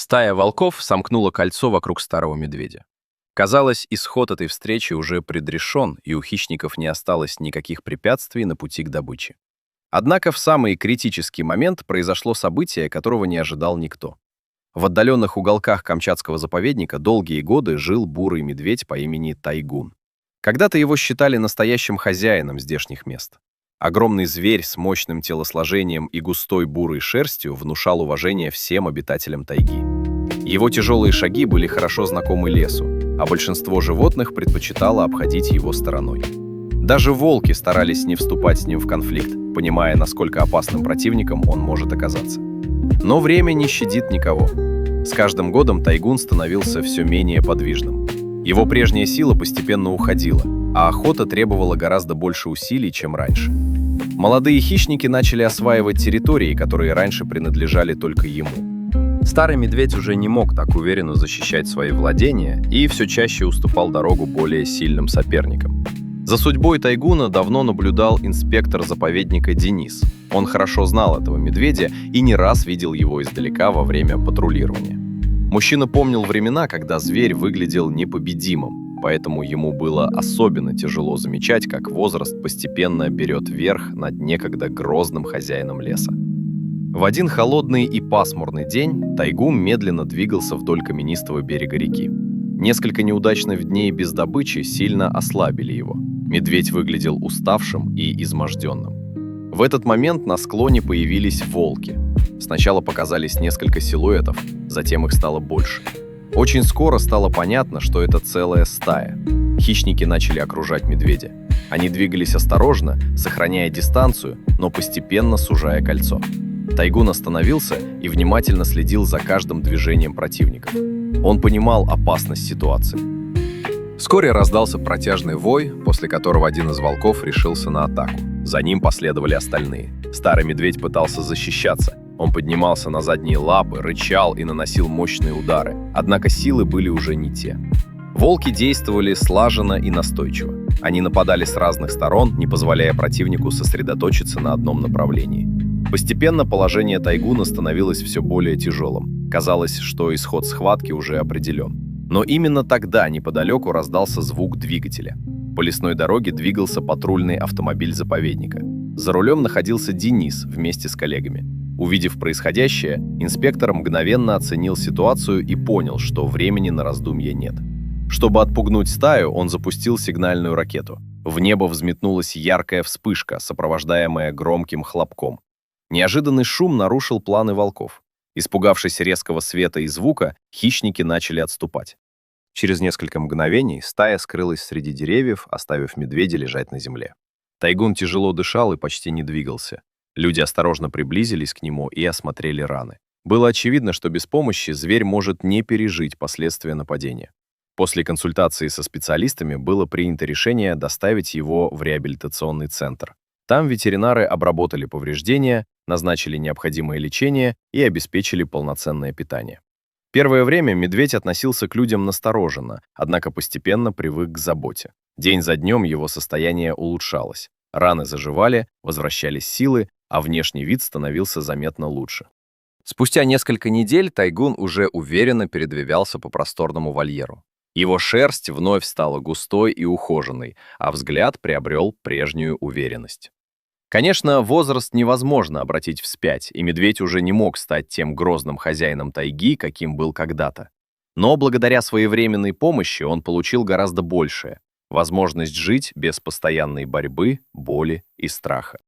Стая волков сомкнула кольцо вокруг старого медведя. Казалось, исход этой встречи уже предрешен, и у хищников не осталось никаких препятствий на пути к добыче. Однако в самый критический момент произошло событие, которого не ожидал никто. В отдаленных уголках Камчатского заповедника долгие годы жил бурый медведь по имени Тайгун. Когда-то его считали настоящим хозяином здешних мест. Огромный зверь с мощным телосложением и густой бурой шерстью внушал уважение всем обитателям тайги. Его тяжелые шаги были хорошо знакомы лесу, а большинство животных предпочитало обходить его стороной. Даже волки старались не вступать с ним в конфликт, понимая, насколько опасным противником он может оказаться. Но время не щадит никого. С каждым годом Тайгун становился все менее подвижным. Его прежняя сила постепенно уходила, а охота требовала гораздо больше усилий, чем раньше. Молодые хищники начали осваивать территории, которые раньше принадлежали только ему. Старый медведь уже не мог так уверенно защищать свои владения и все чаще уступал дорогу более сильным соперникам. За судьбой Тайгуна давно наблюдал инспектор заповедника Денис. Он хорошо знал этого медведя и не раз видел его издалека во время патрулирования. Мужчина помнил времена, когда зверь выглядел непобедимым, поэтому ему было особенно тяжело замечать, как возраст постепенно берет верх над некогда грозным хозяином леса. В один холодный и пасмурный день Тайгун медленно двигался вдоль каменистого берега реки. Несколько неудачных дней без добычи сильно ослабили его. Медведь выглядел уставшим и изможденным. В этот момент на склоне появились волки. Сначала показались несколько силуэтов, затем их стало больше. Очень скоро стало понятно, что это целая стая. Хищники начали окружать медведя. Они двигались осторожно, сохраняя дистанцию, но постепенно сужая кольцо. Тайгун остановился и внимательно следил за каждым движением противников. Он понимал опасность ситуации. Вскоре раздался протяжный вой, после которого один из волков решился на атаку. За ним последовали остальные. Старый медведь пытался защищаться. Он поднимался на задние лапы, рычал и наносил мощные удары. Однако силы были уже не те. Волки действовали слаженно и настойчиво. Они нападали с разных сторон, не позволяя противнику сосредоточиться на одном направлении. Постепенно положение Тайгуна становилось все более тяжелым. Казалось, что исход схватки уже определен. Но именно тогда неподалеку раздался звук двигателя. По лесной дороге двигался патрульный автомобиль заповедника. За рулем находился Денис вместе с коллегами. Увидев происходящее, инспектор мгновенно оценил ситуацию и понял, что времени на раздумье нет. Чтобы отпугнуть стаю, он запустил сигнальную ракету. В небо взметнулась яркая вспышка, сопровождаемая громким хлопком. Неожиданный шум нарушил планы волков. Испугавшись резкого света и звука, хищники начали отступать. Через несколько мгновений стая скрылась среди деревьев, оставив медведя лежать на земле. Тайгун тяжело дышал и почти не двигался. Люди осторожно приблизились к нему и осмотрели раны. Было очевидно, что без помощи зверь может не пережить последствия нападения. После консультации со специалистами было принято решение доставить его в реабилитационный центр. Там ветеринары обработали повреждения, назначили необходимое лечение и обеспечили полноценное питание. Первое время медведь относился к людям настороженно, однако постепенно привык к заботе. День за днем его состояние улучшалось. Раны заживали, возвращались силы, а внешний вид становился заметно лучше. Спустя несколько недель Тайгун уже уверенно передвигался по просторному вольеру. Его шерсть вновь стала густой и ухоженной, а взгляд приобрел прежнюю уверенность. Конечно, возраст невозможно обратить вспять, и медведь уже не мог стать тем грозным хозяином тайги, каким был когда-то. Но благодаря своевременной помощи он получил гораздо большее — возможность жить без постоянной борьбы, боли и страха.